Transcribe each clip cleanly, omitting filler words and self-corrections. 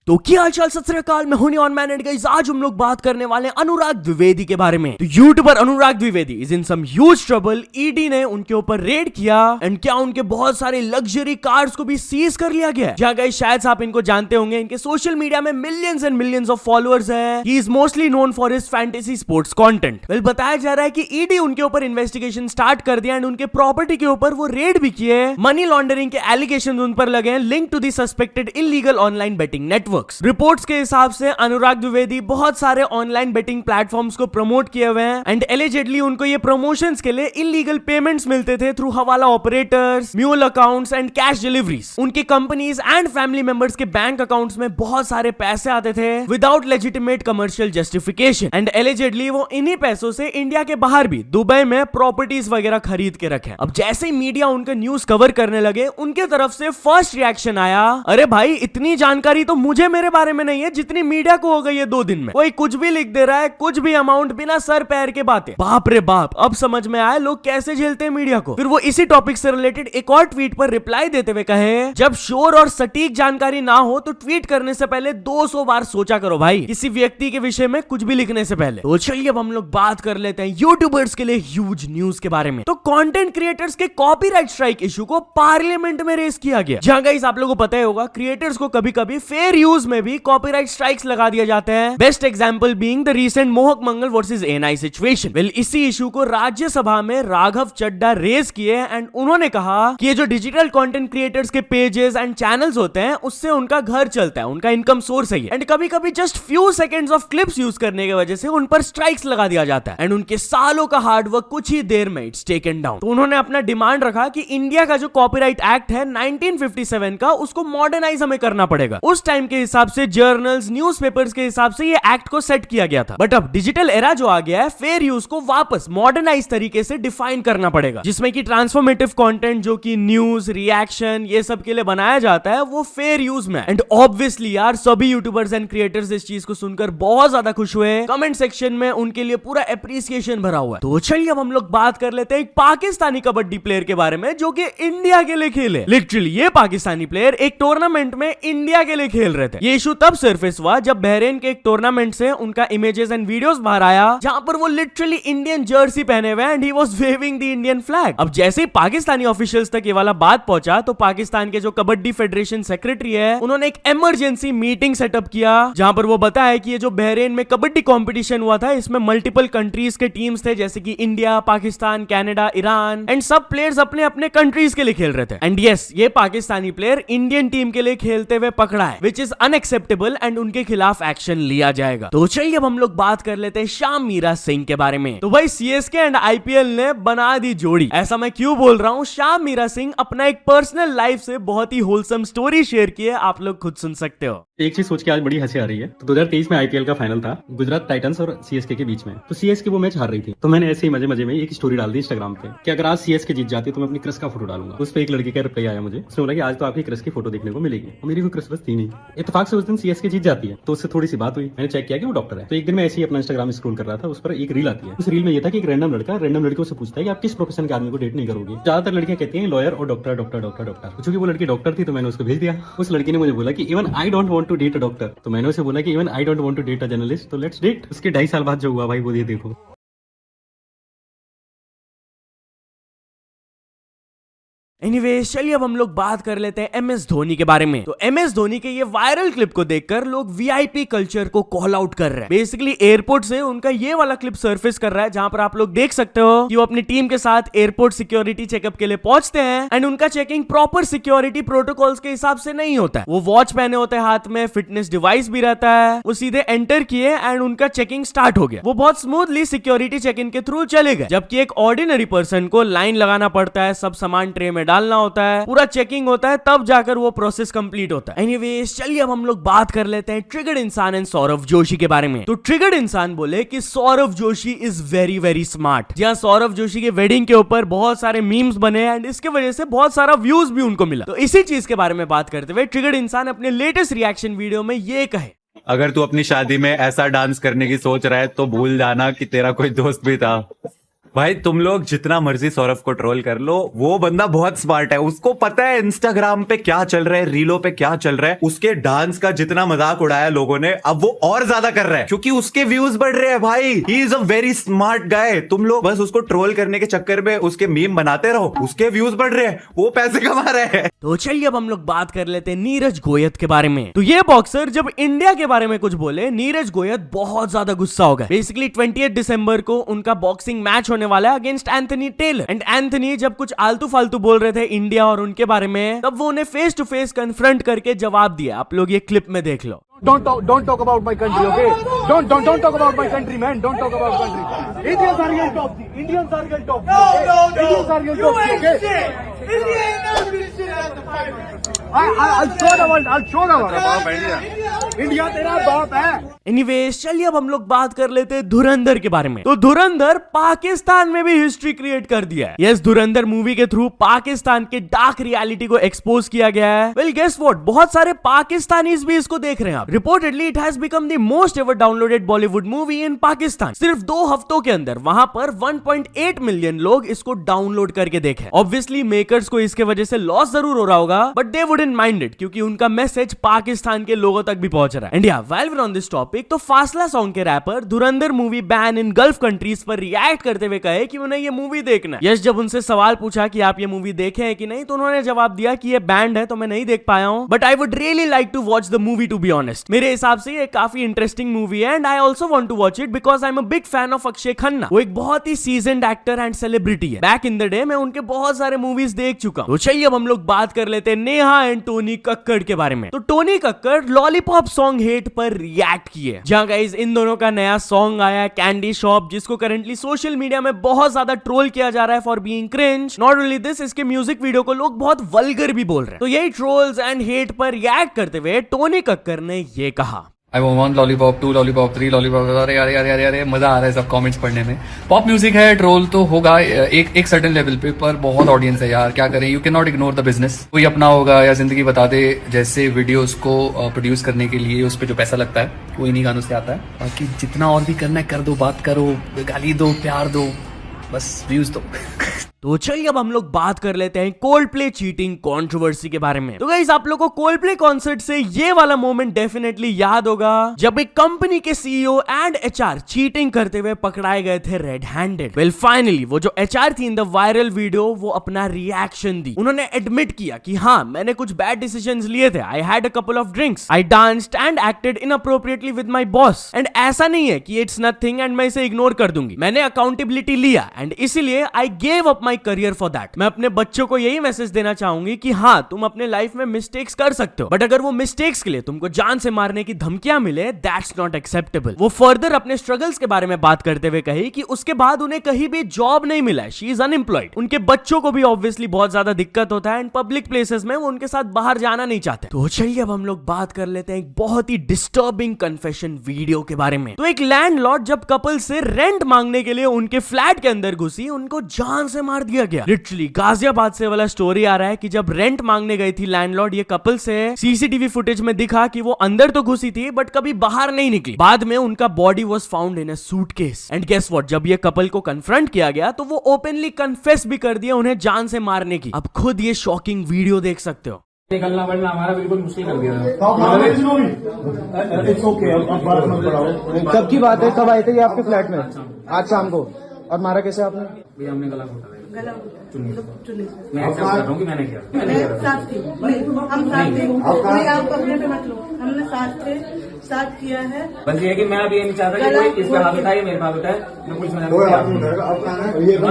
तो क्या हालचाल, सत श्री अकाल, मैं हूं ऑन मैन एंड गाइस, आज हम लोग बात करने वाले हैं अनुराग द्विवेदी के बारे में। तो YouTuber Anurag Dwivedi is in some huge trouble. ED ने उनके ऊपर रेड किया एंड क्या उनके बहुत सारे लग्जरी कार्स को भी सीज कर लिया गया। जहां गाइस शायद आप इनको जानते होंगे, इनके सोशल मीडिया में millions and millions of followers हैं। He is mostly known for his fantasy sports content. Well, बताया जा रहा है कि ईडी उनके ऊपर इन्वेस्टिगेशन स्टार्ट कर दिया एंड उनके प्रॉपर्टी के ऊपर वो रेड भी किए। मनी लॉन्ड्रिंग के एलिगेशन उन पर लगे हैं, link to the suspected illegal online betting networks. Reports के हिसाब से अनुराग द्विवेदी बहुत सारे ऑनलाइन बेटिंग प्लेटफॉर्म्स को प्रमोट किए हुए हैं एंड एलिजेडली उनको ये प्रमोशंस के लिए इलीगल पेमेंट्स मिलते थे थ्रू हवाला operators, mule accounts and cash deliveries. उनकी कंपनीज एंड फैमिली मेंबर्स के बैंक अकाउंट्स में बहुत सारे पैसे आते थे without legitimate commercial justification and allegedly वो इन्हीं पैसों से इंडिया के बाहर भी दुबई में प्रॉपर्टीज वगैरह खरीद के रखे। अब जैसे ही मीडिया उनका न्यूज कवर करने लगे, उनके तरफ से फर्स्ट रिएक्शन आया, अरे भाई इतनी जानकारी तो मुझे मेरे बारे में नहीं है जितनी मीडिया को हो गई है 2 दिन में। कोई कुछ भी लिख दे रहा है, कुछ भी अमाउंट, बिना सर पैर के बातें। बाप रे बाप, अब समझ में आया लोग कैसे झेलते हैं मीडिया को। फिर वो इसी टॉपिक से रिलेटेड एक और ट्वीट पर रिप्लाई देते हुए कहे, जब श्योर और सटीक जानकारी ना हो तो ट्वीट करने से पहले 200 बार सोचा करो भाई, किसी व्यक्ति के विषय में कुछ भी लिखने से पहले। तो चलिए अब हम लोग बात कर लेते हैं यूट्यूबर्स के लिए ह्यूज न्यूज के बारे में। तो कंटेंट क्रिएटर्स के कॉपीराइट स्ट्राइक इशू को पार्लियामेंट में रेस किया गया। जहां गाइस आप लोगों को पता ही होगा, क्रिएटर्स को कभी कभी फेयर यूज में भी कॉपीराइट स्ट्राइक्स लगा दिए जाते हैं। Best example being the recent मोहक मंगल वर्सेस एएनआई सिचुएशन। वेल, इसी इशू को राज्यसभा में राघव चड्डा रेस किए एंड उन्होंने कहा कि ये जो डिजिटल कंटेंट क्रिएटर्स के पेजेस एंड चैनल्स होते हैं, उससे उनका घर चलता है, उनका इनकम सोर्स है एंड कभी कभी just few seconds of clips use करने की वजह से उन पर स्ट्राइक्स लगा दिया जाता है एंड उनके सालों का हार्डवर्क कुछ ही देर में इट्स टेकन डाउन। तो उन्होंने अपना डिमांड रखा कि इंडिया का जो कॉपीराइट एक्ट है 1957 का, उसको मॉडर्नाइज हमें करना पड़ेगा। उस टाइम के हिसाब से जर्नल्स, न्यूज़पेपर्स के हिसाब से ये एक्ट को सेट किया गया था, बट अब डिजिटल एरा जो आ गया है, फेयर यूज को वापस मॉडर्नाइज तरीके से डिफाइन करना पड़ेगा, जिसमें कि ट्रांसफॉर्मेटिव कंटेंट जो कि न्यूज, रिएक्शन, ये सब के लिए बनाया जाता है, वो फेयर यूज में। एंड ऑब्वियसली यार, सभी यूट्यूबर्स एंड क्रिएटर्स इस चीज को सुनकर बहुत ज्यादा खुश हुए। कमेंट सेक्शन में उनके लिए पूरा एप्रिसिएशन भरा हुआ है। तो चलिए अब हम लोग बात कर लेते हैं एक पाकिस्तानी कबड्डी प्लेयर के बारे में जो कि इंडिया के लिए खेले। लिटरली ये पाकिस्तानी प्लेयर एक टूर्नामेंट में इंडिया के लिए खेल रहे थे। ये इशू तब सरफेस हुआ जब बहरीन के एक टूर्नामेंट से उनका इमेजेस एंड वीडियोस बाहर आया, जहां पर वो लिटरली इंडियन जर्सी पहने हुए and he was waving the Indian flag. अब जैसे ही पाकिस्तानी ऑफिशियल्स तक ये वाला बात पहुंचा, तो पाकिस्तान के जो कबड्डी फेडरेशन सेक्रेटरी है, उन्होंने एक इमरजेंसी मीटिंग सेटअप किया, जहां पर वो बताया कि ये जो बहरीन में कबड्डी कंपटीशन हुआ था, इसमें मल्टीपल कंट्रीज के टीम्स थे, जैसे कि India, Pakistan, Canada, Iran, and सब प्लेयर्स अपने अपने कंट्रीज के लिए खेल रहे थे। एंड यस, ये पाकिस्तानी प्लेयर इंडियन टीम के लिए खेलते हुए पकड़ा है, विच इज अनएक्सेप्टेबल एंड उनके खिलाफ एक्शन लिया जाएगा। तो चलिए अब हम लोग बात कर लेते हैं श्याम मीरा सिंह के बारे में। तो भाई सीएसके एंड आईपीएल ने बना दी जोड़ी। ऐसा मैं क्यों बोल रहा हूं? श्याम मीरा सिंह अपना एक पर्सनल लाइफ से बहुत ही होलसम स्टोरी शेयर की है, आप लोग खुद सुन सकते हो। एक चीज सोच के आज बड़ी हंसी आ रही है। तो 2023 में आईपीएल का फाइनल था गुजरात टाइटंस और सीएसके के बीच में। तो सीएसके वो मैच हार रही थी, तो मैंने ऐसे ही मजे मजे में एक स्टोरी डाल दी इंस्टाग्राम पे कि अगर आज सीएसके जीत जाती तो मैं अपनी क्रश का फोटो डालूंगा। उस पर एक लड़की का रिप्लाई आया मुझे, उसने बोला कि आज तो आपकी क्रश की फोटो देखने को मिलेगी। मेरी कोई क्रश बस थी नहीं। इत्तेफाक से उस दिन सीएसके जीत जाती है, तो उससे थोड़ी सी बात हुई, मैंने चेक किया कि वो डॉक्टर है। तो एक दिन मैं ऐसे ही अपना इंस्टाग्राम स्क्रॉल कर रहा था, उस पर एक रील आती है। उस रील में ये था कि एक रैंडम लड़कियों से पूछता है कि आप किस प्रोफेशन के आदमी को डेट नहीं करोगे। ज्यादातर लड़कियां कहती हैं लॉयर और डॉक्टर डॉक्टर डॉक्टर डॉक्टर। चूंकि वो लड़की डॉक्टर थी, तो मैंने उसको भेज दिया। उस लड़की ने मुझे बोला कि even I don't want to date a doctor. तो मैंने उसे बोला कि even I don't want to date a journalist, तो लेट्स डेट। उसके 2.5 साल बाद जो हुआ भाई, वो ये देखो। एनीवेज, चलिए अब हम लोग बात कर लेते हैं एमएस धोनी के बारे में। तो एमएस धोनी के ये वायरल क्लिप को देखकर लोग वीआईपी कल्चर को कॉल आउट कर रहे हैं। बेसिकली एयरपोर्ट से उनका ये वाला क्लिप सरफेस कर रहा है, जहां पर आप लोग देख सकते हो कि वो अपनी टीम के साथ एयरपोर्ट सिक्योरिटी चेकअप के लिए पहुंचते हैं एंड उनका चेकिंग प्रॉपर सिक्योरिटी प्रोटोकॉल्स के हिसाब से नहीं होता है। वो वॉच पहने होते हैं, हाथ में फिटनेस डिवाइस भी रहता है। वो सीधे एंटर किए एंड उनका चेकिंग स्टार्ट हो गया। वो बहुत स्मूथली सिक्योरिटी चेक इन के थ्रू चले गए, जबकि एक ऑर्डिनरी पर्सन को लाइन लगाना पड़ता है, सब सामान ट्रे में डालना होता है, पूरा चेकिंग होता है, तब जाकर वो प्रोसेस कंप्लीट होता है। एनीवेज, चलिए अब हम लोग बात कर लेते हैं ट्रिगर्ड इंसान एंड सौरव जोशी के बारे में। तो ट्रिगर्ड इंसान बोले कि Saurav Joshi is very very smart. जहां सौरव जोशी के वेडिंग के ऊपर बहुत सारे मीम्स बने एंड इसके वजह से बहुत सारा व्यूज भी उनको मिला। तो इसी चीज के बारे में बात करते हुए ट्रिगर्ड इंसान अपने लेटेस्ट रिएक्शन वीडियो में ये कहे, अगर तू अपनी शादी में ऐसा डांस करने की सोच रहा है तो भूल जाना कि तेरा कोई दोस्त भी था। भाई तुम लोग जितना मर्जी सौरभ को ट्रोल कर लो, वो बंदा बहुत स्मार्ट है। उसको पता है इंस्टाग्राम पे क्या चल रहा है, रीलों पे क्या चल रहा है। उसके डांस का जितना मजाक उड़ाया लोगों ने, अब वो और ज्यादा कर रहा है क्योंकि उसके व्यूज बढ़ रहे हैं। भाई he is a very smart guy. तुम लोग बस उसको ट्रोल करने के चक्कर में उसके मीम बनाते रहो, उसके व्यूज बढ़ रहे हैं, वो पैसे कमा रहे हैं। तो चलिए अब हम लोग बात कर लेते हैं नीरज गोयत के बारे में। तो ये बॉक्सर जब इंडिया के बारे में कुछ बोले, नीरज गोयत बहुत ज्यादा गुस्सा हो गया। बेसिकली 28 दिसंबर को उनका बॉक्सिंग मैच होने वाला है against Anthony Taylor. And Anthony जब कुछ आलतू फालतू बोल रहे थे इंडिया और उनके बारे में, तब वो उन्हें फेस टू फेस कन्फ्रंट करके जवाब दिया। आप लोग ये क्लिप में देख लो। Don't talk about my country, okay? Don't talk about my country, man. Don't talk about country. Indians are your top. Indians are your top. Indians are your top, okay? I'll show the world. I'll show the world. India तेरा बाप है। Anyways चलिए अब हम लोग बात कर लेते हैं धुरंधर के बारे में। तो धुरंधर पाकिस्तान में भी हिस्ट्री क्रिएट कर दिया है। यस, धुरंधर मूवी के थ्रू पाकिस्तान के डार्क रियलिटी को एक्सपोज किया गया है। वेल गेस व्हाट, बहुत सारे पाकिस्तानीज भी इसको देख रहे हैं। Reportedly it has become the most ever downloaded Bollywood movie इन पाकिस्तान। सिर्फ 2 हफ्तों के अंदर वहां पर 1.8 मिलियन लोग इसको डाउनलोड करके देखे। ऑब्वियसली मेकर्स को इसके वजह से लॉस जरूर हो रहा होगा, but they wouldn't mind it क्योंकि उनका मैसेज पाकिस्तान के लोगों तक भी पहुंच रहा है। India while we are on this topic, तो फासला सॉन्ग के rapper Dhurandhar movie ban in Gulf countries पर रिएक्ट करते हुए कहे कि उन्हें ये मूवी देखना है। यस, जब उनसे सवाल पूछा कि आप ये मूवी देखे हैं कि नहीं, तो उन्होंने जवाब दिया कि ये बैंड है तो मैं नहीं देख पाया हूं, but I would really like to watch the movie to be honest. मेरे हिसाब से ये काफी इंटरेस्टिंग मूवी है and I also want to watch it because I am a big fan of Akshaye Khanna. वो एक बहुत ही सीजन्ड एक्टर एंड सेलिब्रिटी है। बैक इन द डे मैं उनके बहुत सारे मूवीज देख चुका हूं। तो चलिए अब हम लोग बात कर लेते हैं नेहा एंड टोनी कक्कड़ के बारे में। तो Tony Kakkar lollipop song hate पर रिएक्ट किए। जहां गाइस इन दोनों का नया सॉन्ग आया है कैंडी शॉप, जिसको करंटली सोशल मीडिया में बहुत ज्यादा ट्रोल किया जा रहा है for being cringe. Not only this, इसके म्यूजिक वीडियो को लोग बहुत वल्गर भी बोल रहे हैं। तो यही ट्रोल्स एंड हेट पर रिएक्ट करते हुए टोनी कक्कड़ ने ये कहा, I want 1 lollipop, 2 lollipop, 3 lollipop. अरे अरे अरे अरे अरे मजा आ रहा है सब कमेंट्स पढ़ने में। पॉप म्यूजिक है, ट्रोल तो होगा एक सर्टेन लेवल पे, पर बहुत ऑडियंस है यार, क्या करें। You can not ignore the business. कोई अपना होगा या जिंदगी बता दे जैसे वीडियोस को प्रोड्यूस करने के लिए उस पर जो पैसा लगता है वो इन्हीं गानों से आता है। बाकी जितना और भी करना है कर दो, बात करो, गाली दो, प्यार दो, बस व्यूज दो। तो चलिए अब हम लोग बात कर लेते हैं कोल्डप्ले चीटिंग कंट्रोवर्सी के बारे में। तो गाइस आप लोगों को कोल्डप्ले कॉन्सर्ट से ये वाला मोमेंट डेफिनेटली याद होगा जब एक कंपनी के सीईओ एंड एचआर चीटिंग करते हुए पकड़ाए गए थे रेड हैंडेड। वेल फाइनली वो जो एचआर थी इन द वायरल वीडियो, वो अपना रिएक्शन दी। उन्होंने एडमिट किया कि हाँ, मैंने कुछ बैड डिसीजंस लिए थे। I had a couple of drinks, I danced and acted inappropriately with my boss. And ऐसा नहीं है कि इट्स नथिंग एंड मैं इसे इग्नोर कर दूंगी। मैंने अकाउंटेबिलिटी लिया एंड इसीलिए I gave up my career for that. मैं अपने बच्चों को यही मैसेज देना चाहूंगी कि हाँ, तुम अपने लाइफ में मिस्टेक्स कर सकते हो, बट अगर वो मिस्टेक्स के लिए तुमको जान से मारने की धमकियां मिले, दैट्स नॉट एक्सेप्टेबल। वो फर्दर अपने स्ट्रगल्स के बारे में बात करते हुए कही कि उसके बाद उन्हें कहीं भी जॉब नहीं मिला है, शी इज अनएम्प्लॉयड। उनके बच्चों को भी ऑब्वियसली बहुत ज्यादा दिक्कत होता है एंड पब्लिक प्लेसेस में वो उनके साथ बाहर जाना नहीं चाहते। तो चलिए अब हम लोग बात कर लेते हैं एक बहुत ही डिस्टर्बिंग कन्फेशन वीडियो के बारे में। तो एक लैंडलॉर्ड जब कपल से रेंट मांगने के लिए उनके फ्लैट के अंदर घुसी, उनको जान से मार दिया गया। लिटरली गाजियाबाद से वाला स्टोरी आ रहा है कि जब रेंट मांगने गई थी लैंडलॉर्ड ये कपल से, सीसीटीवी फुटेज में दिखा कि वो अंदर तो घुसी थी बट कभी बाहर नहीं निकली। बाद में उनका body was found in a suitcase. And guess what, जब ये कपल को कन्फ्रंट किया गया तो वो ओपनली कन्फेस भी कर दिया उन्हें जान से मारने की। अब खुद ये शॉकिंग वीडियो देख सकते हो। निकलना बढ़ना हमारा बिल्कुल मुश्किल कर दिया। कब की बात है, कब आए थे ये आपके फ्लैट में? आज शाम को। और मारा कैसे आपने? भैया हमने गला घोटा मैं एक्सेप्ट कर रहा हूँ कि मैंने किया। हम साथ थे, आप अपने पे मत लो, हमने साथ किया है। बस ये है कि मैं अभी ये नहीं चाहता कि कोई इस पे हाथ उठाए, मेरे पे हाथ उठाए। मैं पुलिस में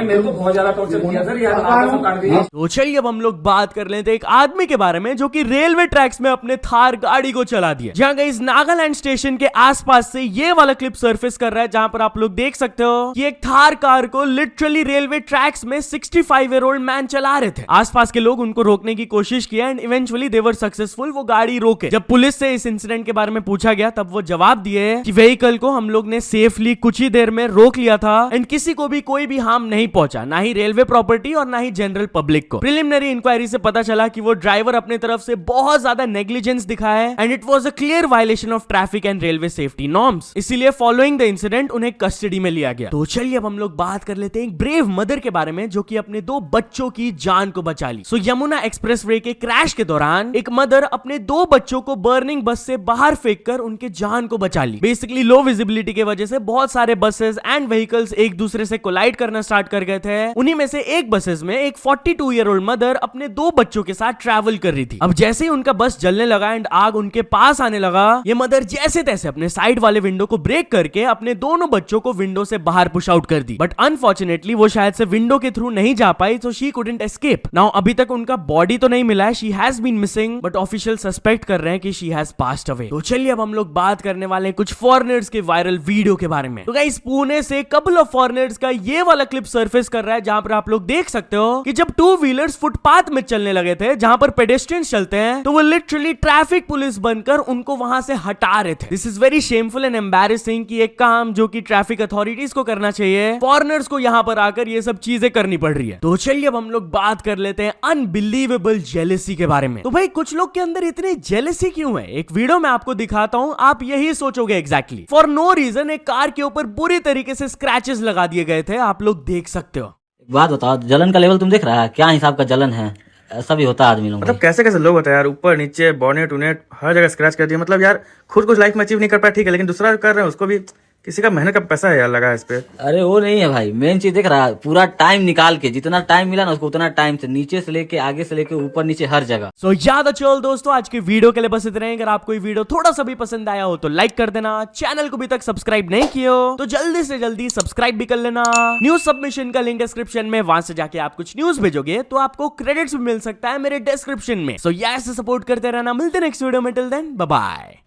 मेरे को बहुत ज्यादा टॉर्चर किया सर, यार आपको काट दिया। तो चलिए अब हम लोग बात कर लेते हैं एक आदमी के बारे में जो कि रेलवे ट्रैक्स में अपने थार गाड़ी को चला दिया। जहां गाइस नागालैंड स्टेशन के आसपास से ये वाला क्लिप सरफेस कर रहा है, जहां पर आप लोग देख सकते हो कि एक थार कार को लिटरली रेलवे ट्रैक्स में 65 ईयर ओल्ड मैन चला रहे थे। आसपास के लोग उनको रोकने की कोशिश किया and eventually they were successful. वो गाड़ी रोके। जब पुलिस से इस इंसिडेंट के बारे में पूछा गया तब वो जवाब दिए कि व्हीकल को हम लोग ने सेफली कुछ ही देर में रोक लिया था एंड किसी को भी कोई भी हार्म नहीं पहुंचा, ना ही रेलवे प्रॉपर्टी और ना ही जनरल पब्लिक को। प्रिलिमिनरी इंक्वायरी से पता चला कि वो ड्राइवर अपने तरफ से बहुत ज्यादा नेग्लिजेंस दिखा है and it was a clear violation of traffic and railway safety norms. इसीलिए फॉलोइंग द इंसिडेंट उन्हें कस्टडी में लिया गया। तो चलिए अब हम लोग बात कर लेते हैं एक ब्रेव मदर के बारे में जो कि अपने 2 बच्चों की जान को बचा ली। सो यमुना एक्सप्रेसवे के क्रैश के दौरान एक मदर अपने 2 बच्चों को बर्निंग बस से बाहर फेंककर उनके जान को बचा ली। बेसिकली लो विजिबिलिटी की वजह से बहुत सारे बसेस एंड व्हीकल्स एक दूसरे से कोलाइड करना स्टार्ट कर गए थे। उन्हीं में से एक बसेस में एक 42 ईयर ओल्ड मदर अपने 2 बच्चों के साथ ट्रैवल कर रही थी। अब जैसे ही उनका बस जलने लगा एंड आग उनके पास आने लगा, ये मदर जैसे तैसे अपने साइड वाले विंडो को ब्रेक करके अपने दोनों बच्चों को विंडो से बाहर पुश आउट कर दी। बट अनफॉर्चुनेटली वो शायद से विंडो के थ्रू नहीं जा पाई, so she couldn't escape. Now अभी तक उनका बॉडी तो नहीं मिला है, she has been missing, but official suspect कर रहे हैं कि शी हैज पास्ड अवे। तो चलिए अब हम लोग बात करने वाले हैं कुछ फॉरेनर्स के वायरल वीडियो के बारे में। तो गाइस पुणे से कपल ऑफ फॉरेनर्स का ये वाला क्लिप सरफेस कर रहा है जहां पर आप लोग देख सकते हो कि जब 2 व्हीलर्स फुटपाथ में चलने लगे थे जहां पर पेडेस्ट्रियंस चलते हैं, तो वो लिटरली ट्रैफिक पुलिस बनकर उनको वहां से हटा रहे थे। This is very shameful and embarrassing कि एक काम जो कि ट्रैफिक अथॉरिटीज को करना चाहिए, फॉरेनर्स को यहां पर आकर ये सब चीजें करनी पड़ रही है। तो चलिए अब हम लोग बात कर लेते हैं अनबिलीवेबल जेलेसी के बारे में। तो भाई कुछ लोग के अंदर इतनी जेलेसी क्यों है, एक वीडियो में आपको दिखाता हूं, आप यही सोचोगे एग्जैक्टली। फॉर नो रीजन एक कार के ऊपर बुरी तरीके से स्क्रैचेस लगा दिए गए थे, आप लोग देख सकते हो। बात बताओ, जलन का लेवल तुम देख रहा है, क्या हिसाब का जलन है? ऐसा भी होता है आदमी लोग। मतलब कैसे कैसे लोग होते हैं यार, ऊपर नीचे बॉनेट उनेट हर जगह स्क्रैच कर दिया। मतलब यार खुद कुछ लाइफ में अचीव नहीं कर पाया ठीक है, लेकिन दूसरा कर रहे हैं उसको भी किसी का मेहनत का पैसा है यार लगा है इस पे। अरे वो नहीं है भाई, मेन चीज देख रहा है, पूरा टाइम निकाल के जितना टाइम मिला ना उसको उतना टाइम से नीचे से लेके आगे से लेके ऊपर नीचे हर जगह। सो ज्यादा चल दोस्तों, आज की वीडियो के लिए बस इतना ही। अगर आपको ये वीडियो थोड़ा सा भी पसंद आया हो तो लाइक कर देना, चैनल को भी तक सब्सक्राइब नहीं किया हो तो जल्दी से जल्दी सब्सक्राइब भी कर लेना। न्यूज सबमिशन का लिंक डिस्क्रिप्शन में, वहां से जाके आप कुछ न्यूज भेजोगे तो आपको क्रेडिट्स भी मिल सकता है मेरे डिस्क्रिप्शन में। सो ऐसे सपोर्ट करते रहना, मिलते नेक्स्ट वीडियो में, टिल देन बाय बाय।